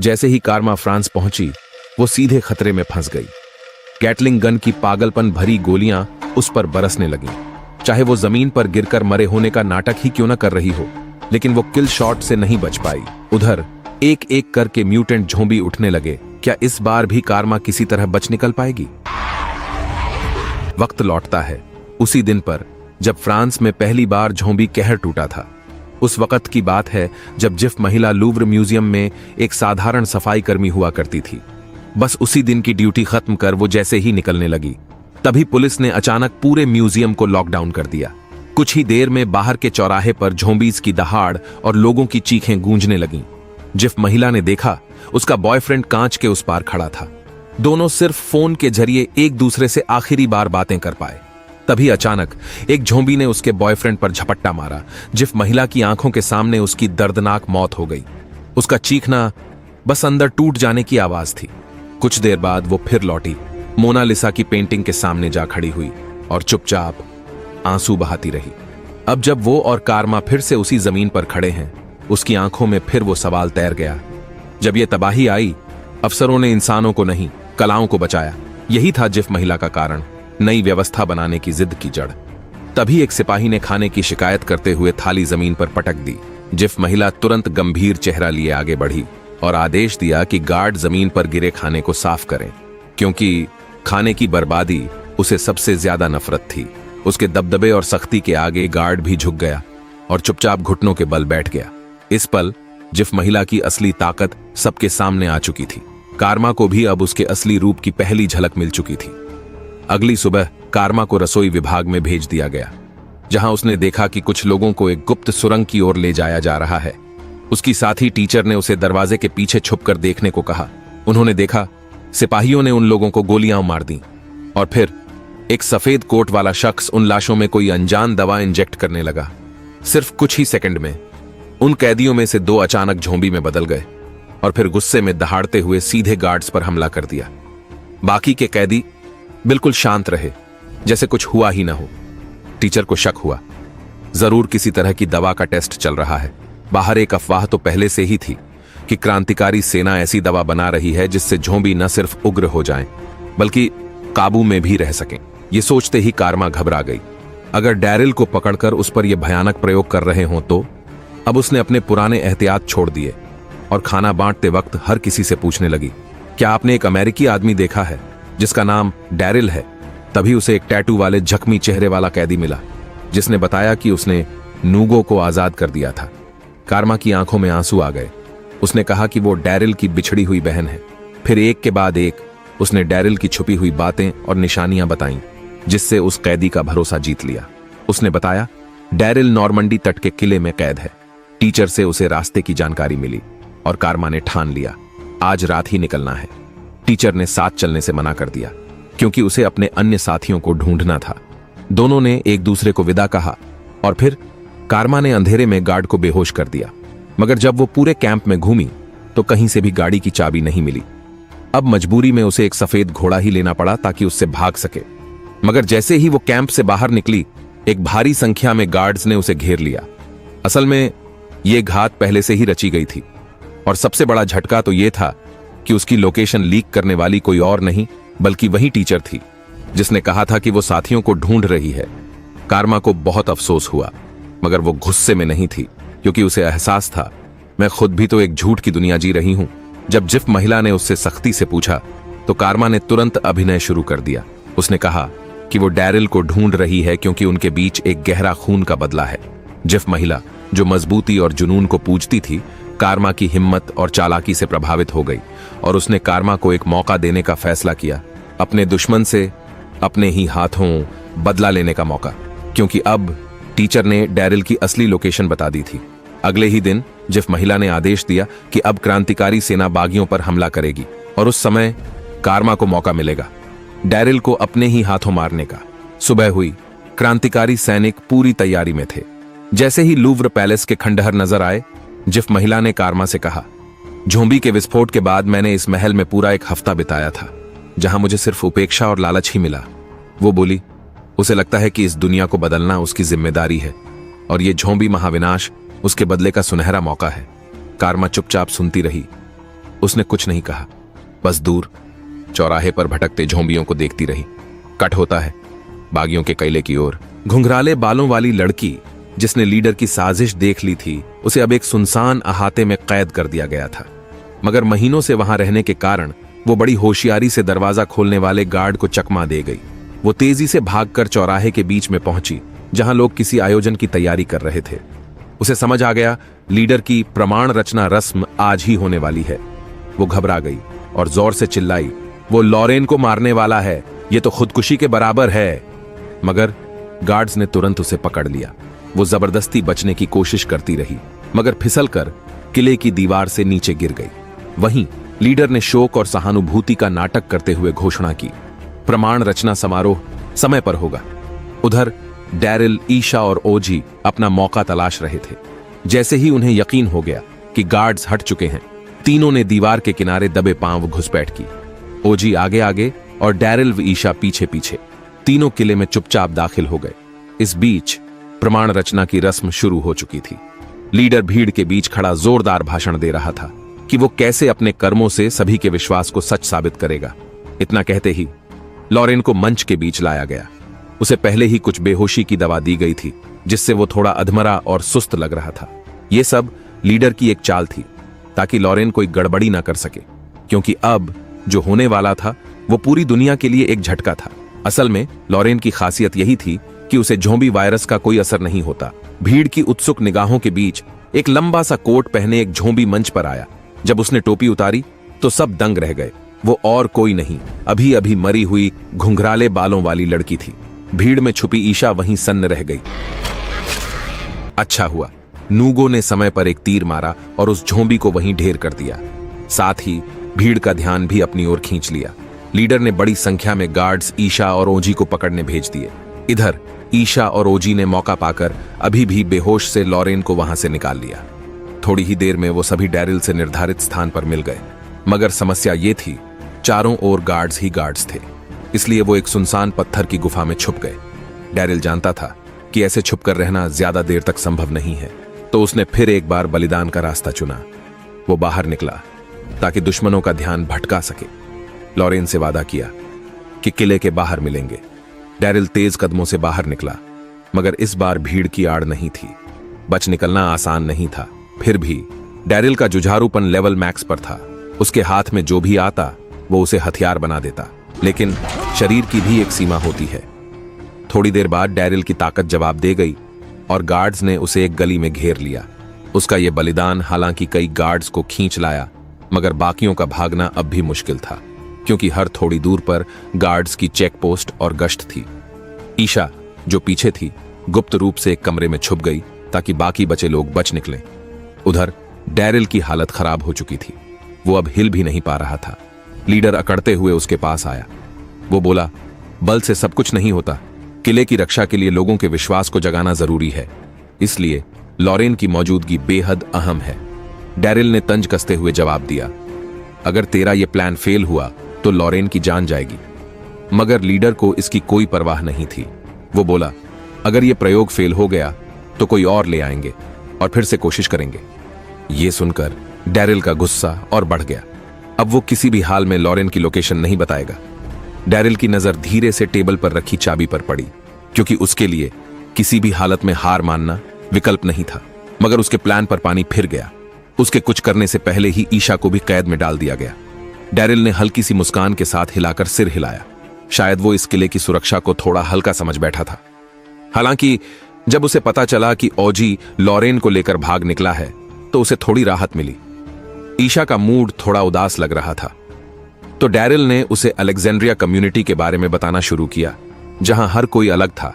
जैसे ही कारमा फ्रांस पहुंची, वो सीधे खतरे में फंस गई। गैटलिंग गन की पागलपन भरी गोलियां उस पर बरसने लगीं। चाहे वो जमीन पर गिरकर मरे होने का नाटक ही क्यों न कर रही हो, लेकिन वो किल शॉट से नहीं बच पाई। उधर एक एक करके म्यूटेंट झोंबी उठने लगे। क्या इस बार भी कारमा किसी तरह बच निकल पाएगी? वक्त लौटता है उसी दिन पर जब फ्रांस में पहली बार झोंबी कहर टूटा था। उस वक्त की बात है जब जिफ महिला लूव्र म्यूजियम में एक साधारण सफाई कर्मी हुआ करती थी। बस उसी दिन की ड्यूटी खत्म कर वो जैसे ही निकलने लगी, तभी पुलिस ने अचानक पूरे म्यूजियम को लॉकडाउन कर दिया। कुछ ही देर में बाहर के चौराहे पर झोंबीज की दहाड़ और लोगों की चीखें गूंजने लगीं। जिफ महिला ने देखा उसका बॉयफ्रेंड कांच के उस पार खड़ा था। दोनों सिर्फ फोन के जरिए एक दूसरे से आखिरी बार बातें कर पाए। तभी अचानक एक झोंबी ने उसके बॉयफ्रेंड पर झपट्टा मारा। जिफ महिला की आंखों के सामने उसकी दर्दनाक मौत हो गई। उसका चीखना बस अंदर टूट जाने की आवाज थी। कुछ देर बाद वो फिर लौटी, मोनालिसा की पेंटिंग के सामने जा खड़ी हुई और चुपचाप आंसू बहाती रही। अब जब वो और कारमा फिर से उसी जमीन पर खड़े हैं, उसकी आंखों में फिर वो सवाल तैर गया। जब ये तबाही आई, अफसरों ने इंसानों को नहीं, कलाओं को बचाया। यही था जिफ महिला का कारण, नई व्यवस्था बनाने की जिद की जड़। तभी एक सिपाही ने खाने की शिकायत करते हुए थाली जमीन पर पटक दी। जिफ महिला तुरंत गंभीर चेहरा लिए आगे बढ़ी और आदेश दिया कि गार्ड जमीन पर गिरे खाने को साफ करें, क्योंकि खाने की बर्बादी उसे सबसे ज्यादा नफरत थी। उसके दबदबे और सख्ती के आगे गार्ड भी झुक गया और चुपचाप घुटनों के बल बैठ गया। इस पल जिफ महिला की असली ताकत सबके सामने आ चुकी थी। कारमा को भी अब उसके असली रूप की पहली झलक मिल चुकी थी। अगली सुबह कारमा को रसोई विभाग में भेज दिया गया, जहां उसने देखा कि कुछ लोगों को एक गुप्त सुरंग की ओर ले जाया जा रहा है। उसकी साथी टीचर ने उसे दरवाजे के पीछे छुपकर देखने को कहा। उन्होंने देखा सिपाहियों ने उन लोगों को गोलियां मार दी और फिर एक सफेद कोट वाला शख्स उन लाशों में कोई अनजान दवा इंजेक्ट करने लगा। सिर्फ कुछ ही सेकंड में उन कैदियों में से 2 अचानक झोंबी में बदल गए और फिर गुस्से में दहाड़ते हुए सीधे गार्ड्स पर हमला कर दिया। बाकी के कैदी बिल्कुल शांत रहे, जैसे कुछ हुआ ही ना हो। टीचर को शक हुआ, जरूर किसी तरह की दवा का टेस्ट चल रहा है। बाहर एक अफवाह तो पहले से ही थी कि क्रांतिकारी सेना ऐसी दवा बना रही है जिससे झोंबी न सिर्फ उग्र हो जाएं, बल्कि काबू में भी रह सकें। ये सोचते ही कारमा घबरा गई। अगर डैरिल को पकड़कर उस पर यह भयानक प्रयोग कर रहे हों तो? अब उसने अपने पुराने एहतियात छोड़ दिए और खाना बांटते वक्त हर किसी से पूछने लगी, क्या आपने एक अमेरिकी आदमी देखा है जिसका नाम डैरिल है? तभी उसे एक टैटू वाले जख्मी चेहरे वाला कैदी मिला, जिसने बताया कि उसने नूगो को आजाद कर दिया था। कारमा की आंखों में आंसू आ गए। उसने कहा कि वो डैरिल की बिछड़ी हुई बहन है। फिर एक के बाद एक उसने डैरिल की छुपी हुई बातें और निशानियां बताईं, जिससे उस कैदी का भरोसा जीत लिया। उसने बताया डैरिल नॉर्मंडी तट के किले में कैद है। टीचर से उसे रास्ते की जानकारी मिली और कारमा ने ठान लिया आज रात ही निकलना है। टीचर ने साथ चलने से मना कर दिया क्योंकि उसे अपने अन्य साथियों को ढूंढना था। दोनों ने एक दूसरे को विदा कहा और फिर कारमा ने अंधेरे में गार्ड को बेहोश कर दिया। मगर जब वो पूरे कैंप में घूमी तो कहीं से भी गाड़ी की चाबी नहीं मिली। अब मजबूरी में उसे एक सफेद घोड़ा ही लेना पड़ा ताकि उससे भाग सके। मगर जैसे ही वो कैंप से बाहर निकली, एक भारी संख्या में गार्ड्स ने उसे घेर लिया। असल में यह घात पहले से ही रची गई थी और सबसे बड़ा झटका तो यह था कि उसकी लोकेशन लीक करने वाली कोई और नहीं बल्कि वही टीचर थी जिसने कहा था कि वो साथियों को ढूंढ रही है। कारमा को बहुत अफसोस हुआ, मगर वो गुस्से में नहीं थी क्योंकि उसे एहसास था मैं खुद भी तो एक झूठ की दुनिया जी रही हूं। जब जिफ महिला ने उससे सख्ती से पूछा तो कारमा ने तुरंत अभिनय शुरू कर दिया। उसने कहा कि वो डैरिल को ढूंढ रही है क्योंकि उनके बीच एक गहरा खून का बदला है। जिफ महिला, जो मजबूती और जुनून को पूजती थी, कारमा की हिम्मत और चालाकी से प्रभावित हो गई और उसने कारमा को एक मौका देने का फैसला किया, अपने दुश्मन से अपने ही हाथों बदला लेने का मौका, क्योंकि अब टीचर ने डैरिल की असली लोकेशन बता दी थी। अगले ही दिन जिफ महिला ने आदेश दिया कि अब क्रांतिकारी सेना बागियों पर हमला करेगी और उस समय कारमा को मौका मिलेगा डैरिल को अपने ही हाथों मारने का। सुबह हुई, क्रांतिकारी सैनिक पूरी तैयारी में थे। जैसे ही लूव्र पैलेस के खंडहर नजर आए, जिफ महिला ने कारमा से कहा, झोंबी के विस्फोट के बाद मैंने इस महल में पूरा एक हफ्ता बिताया था जहां मुझे सिर्फ उपेक्षा और लालच ही मिला। वो बोली, उसे लगता है कि इस दुनिया को बदलना उसकी जिम्मेदारी है और ये झोंबी महाविनाश उसके बदले का सुनहरा मौका है। कारमा चुपचाप सुनती रही। उसने कुछ नहीं कहा, बस दूर चौराहे पर भटकते झोंबियों को देखती रही। कट होता है बागियों के कैले की ओर। घुंघराले बालों वाली लड़की जिसने लीडर की साजिश देख ली थी, उसे अब एक सुनसान अहाते में कैद कर दिया गया था। मगर महीनों से वहां रहने के कारण वो बड़ी होशियारी से दरवाजा खोलने वाले गार्ड को चकमा दे गई। वो तेजी से भागकर चौराहे के बीच में पहुंची, जहां लोग किसी आयोजन की तैयारी कर रहे थे। उसे समझ आ गया लीडर की प्रमाण रचना रस्म आज ही होने वाली है। वो घबरा गई और जोर से चिल्लाई, वो लॉरेन को मारने वाला है, ये तो खुदकुशी के बराबर है। मगर गार्ड्स ने तुरंत उसे पकड़ लिया। वो जबरदस्ती बचने की कोशिश करती रही, मगर फिसलकर किले की दीवार से नीचे गिर गई। वहीं लीडर ने शोक और सहानुभूति का नाटक करते हुए घोषणा की, प्रमाण रचना समारोह समय पर होगा। उधर डैरिल, ईशा और ओजी अपना मौका तलाश रहे थे। जैसे ही उन्हें यकीन हो गया कि गार्ड्स हट चुके हैं, तीनों ने दीवार के किनारे दबे पांव घुसपैठ की। ओजी आगे आगे और डैरिल व ईशा पीछे पीछे। तीनों किले में चुपचाप दाखिल हो गए। इस बीच प्रमाण रचना की रस्म शुरू हो चुकी थी। लीडर भीड़ के बीच खड़ा जोरदार भाषण दे रहा था कि वो कैसे अपने कर्मों से सभी के विश्वास को सच साबित करेगा। इतना कहते ही लॉरेन को मंच के बीच लाया गया। उसे पहले ही कुछ बेहोशी की दवा दी गई थी, जिससे वो थोड़ा अधमरा और सुस्त लग रहा था। यह सब लीडर की एक चाल थी, ताकि लॉरेन कोई गड़बड़ी ना कर सके, क्योंकि अब जो होने वाला था वो पूरी दुनिया के लिए एक झटका था। असल में लॉरेन की खासियत यही थी कि उसे ज़ॉम्बी वायरस का कोई असर नहीं होता। भीड़ की उत्सुक निगाहों के बीच एक लंबा सा कोट पहने एक ज़ॉम्बी मंच पर आया। जब उसने टोपी उतारी तो सब दंग रह गए। वो और कोई नहीं, अभी अभी मरी हुई घुंघराले बालों वाली लड़की थी। भीड़ में छुपी ईशा वहीं सन्न रह गई। अच्छा हुआ नूगो ने समय पर एक तीर मारा और उस ज़ॉम्बी को वहीं ढेर कर दिया। साथ ही भीड़ का ध्यान भी अपनी ओर खींच लिया। लीडर ने बड़ी संख्या में गार्ड्स ईशा और ओजी को पकड़ने भेज दिए। इधर ईशा और ओजी ने मौका पाकर अभी भी बेहोश से लॉरेन को वहां से निकाल लिया। थोड़ी ही देर में वो सभी डैरिल से निर्धारित स्थान पर मिल गए। मगर समस्या ये थी, चारों ओर गार्ड्स ही गार्ड्स थे, इसलिए वो एक सुनसान पत्थर की गुफा में छुप गए। डैरिल जानता था कि ऐसे छुपकर रहना ज्यादा देर तक संभव नहीं है, तो उसने फिर एक बार बलिदान का रास्ता चुना। वो बाहर निकला ताकि दुश्मनों का ध्यान भटका सके। लॉरेन से वादा किया कि किले के बाहर मिलेंगे। डैरिल तेज कदमों से बाहर निकला, मगर इस बार भीड़ की आड़ नहीं थी। बच निकलना आसान नहीं था। फिर भी डैरिल का जुझारूपन लेवल मैक्स पर था। उसके हाथ में जो भी आता वो उसे हथियार बना देता, लेकिन शरीर की भी एक सीमा होती है। थोड़ी देर बाद डैरिल की ताकत जवाब दे गई और गार्ड्स ने उसे एक गली में घेर लिया। उसका यह बलिदान हालांकि कई गार्ड्स को खींच लाया, मगर बाकियों का भागना अब भी मुश्किल था, क्योंकि हर थोड़ी दूर पर गार्ड्स की चेक पोस्ट और गश्त थी। ईशा जो पीछे थी, गुप्त रूप से एक कमरे में छुप गई ताकि बाकी बचे लोग बच निकलें। उधर डैरिल की हालत खराब हो चुकी थी। वो अब हिल भी नहीं पा रहा था। लीडर अकड़ते हुए उसके पास आया। वो बोला, बल से सब कुछ नहीं होता। किले की रक्षा के लिए लोगों के विश्वास को जगाना जरूरी है, इसलिए लॉरेन की मौजूदगी बेहद अहम है। डैरिल ने तंज कसते हुए जवाब दिया, अगर तेरा यह प्लान फेल हुआ तो लॉरेन की जान जाएगी। मगर लीडर को इसकी कोई परवाह नहीं थी। वो बोला, अगर यह प्रयोग फेल हो गया तो कोई और ले आएंगे और फिर से कोशिश करेंगे। यह सुनकर डैरिल का गुस्सा और बढ़ गया। अब वो किसी भी हाल में लॉरेन की लोकेशन नहीं बताएगा। डैरिल की नजर धीरे से टेबल पर रखी चाबी पर पड़ी, क्योंकि उसके लिए किसी भी हालत में हार मानना विकल्प नहीं था। मगर उसके प्लान पर पानी फिर गया। उसके कुछ करने से पहले ही ईशा को भी कैद में डाल दिया गया। डैरिल ने हल्की सी मुस्कान के साथ हिलाकर सिर हिलाया। शायद वो इस किले की सुरक्षा को थोड़ा हल्का समझ बैठा था। हालांकि जब उसे पता चला कि ओजी लॉरेन को लेकर भाग निकला है, तो उसे थोड़ी राहत मिली। ईशा का मूड थोड़ा उदास लग रहा था, तो डैरिल ने उसे अलेक्जेंड्रिया कम्युनिटी के बारे में बताना शुरू किया, जहां हर कोई अलग था,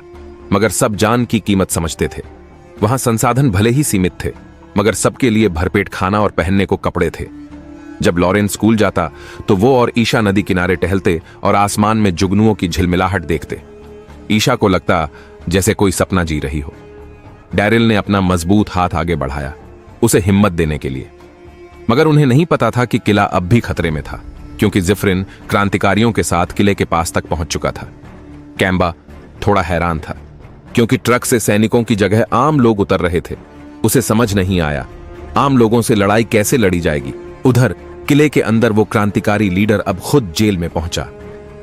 मगर सब जान की कीमत समझते थे। वहां संसाधन भले ही सीमित थे, मगर सबके लिए भरपेट खाना और पहनने को कपड़े थे। जब लॉरेन स्कूल जाता तो वो और ईशा नदी किनारे टहलते और आसमान में जुगनुओं की झिलमिलाहट देखते। ईशा को लगता जैसे कोई सपना जी रही हो। डैरिल ने अपना मजबूत हाथ आगे बढ़ाया, उसे हिम्मत देने के लिए। मगर उन्हें नहीं पता था कि किला अब भी खतरे में था, क्योंकि जिफ्रिन क्रांतिकारियों के साथ किले के पास तक पहुंच चुका था। कैम्बा थोड़ा हैरान था, क्योंकि ट्रक से सैनिकों की जगह आम लोग उतर रहे थे। उसे समझ नहीं आया आम लोगों से लड़ाई कैसे लड़ी जाएगी। उधर किले के अंदर वो क्रांतिकारी लीडर अब खुद जेल में पहुंचा।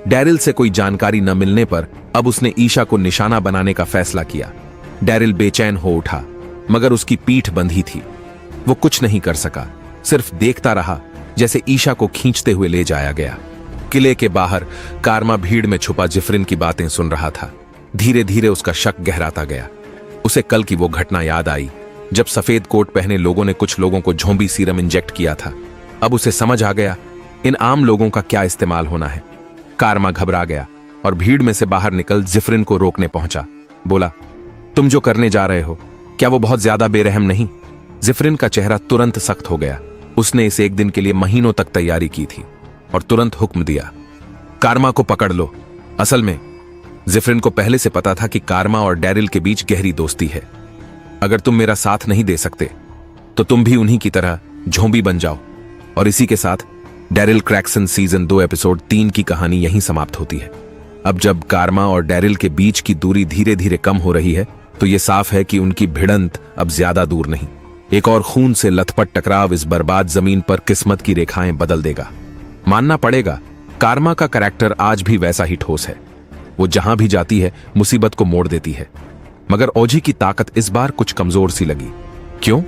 डैरिल से कोई जानकारी न मिलने पर अब उसने ईशा को निशाना बनाने का फैसला किया। डैरिल बेचैन हो उठा, मगर उसकी पीठ बंधी थी। वो कुछ नहीं कर सका, सिर्फ देखता रहा जैसे ईशा को खींचते हुए ले जाया गया। किले के बाहर कारमा भीड़ में छुपा जिफ्रिन की बातें सुन रहा था। धीरे धीरे उसका शक गहराता गया। उसे कल की वो घटना याद आई जब सफेद कोट पहने लोगों ने कुछ लोगों को झोंबी सीरम इंजेक्ट किया था। अब उसे समझ आ गया इन आम लोगों का क्या इस्तेमाल होना है। कारमा घबरा गया और भीड़ में से बाहर निकल जिफ्रिन को रोकने पहुंचा। बोला, तुम जो करने जा रहे हो क्या वो बहुत ज्यादा बेरहम नहीं? जिफ्रिन का चेहरा तुरंत सख्त हो गया। उसने इस एक दिन के लिए महीनों तक तैयारी की थी और तुरंत हुक्म दिया, कारमा को पकड़ लो। असल में जिफ्रिन को पहले से पता था कि कारमा और डैरिल के बीच गहरी दोस्ती है। अगर तुम मेरा साथ नहीं दे सकते तो तुम भी उन्हीं की तरह झोंबी बन जाओ। और इसी के साथ डैरिल क्रैक्सन सीजन 2 एपिसोड 3 की कहानी यहीं समाप्त होती है। अब जब कारमा और डैरिल के बीच की दूरी धीरे धीरे कम हो रही है तो यह साफ है कि उनकी भिड़ंत अब ज्यादा दूर नहीं। एक और खून से लथपथ टकराव इस बर्बाद जमीन पर किस्मत की रेखाएं बदल देगा। मानना पड़ेगा, कारमा का कैरेक्टर आज भी वैसा ही ठोस है। वो जहां भी जाती है मुसीबत को मोड़ देती है। मगर ओजी की ताकत इस बार कुछ कमजोर सी लगी। क्यों?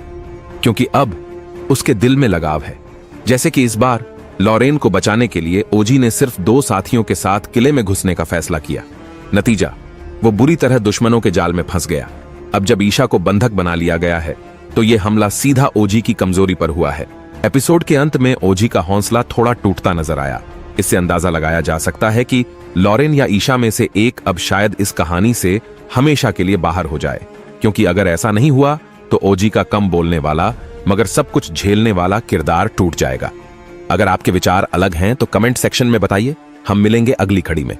क्योंकि अब उसके दिल में लगाव है। जैसे कि इस बार लॉरेन को बचाने के लिए ओजी ने सिर्फ 2 साथियों के साथ किले में घुसने का फैसला किया। नतीजा, वो बुरी तरह दुश्मनों के जाल में फंस गया। अब जब ईशा को बंधक बना लिया गया है तो यह हमला सीधा ओजी की कमजोरी पर हुआ है। एपिसोड के अंत में ओजी का हौसला थोड़ा टूटता नजर आया। इससे अंदाजा लगाया जा सकता है कि लॉरेन या ईशा में से एक अब शायद इस कहानी से हमेशा के लिए बाहर हो जाए। क्योंकि अगर ऐसा नहीं हुआ तो ओजी का कम बोलने वाला मगर सब कुछ झेलने वाला किरदार टूट जाएगा। अगर आपके विचार अलग हैं तो कमेंट सेक्शन में बताइए। हम मिलेंगे अगली कड़ी में।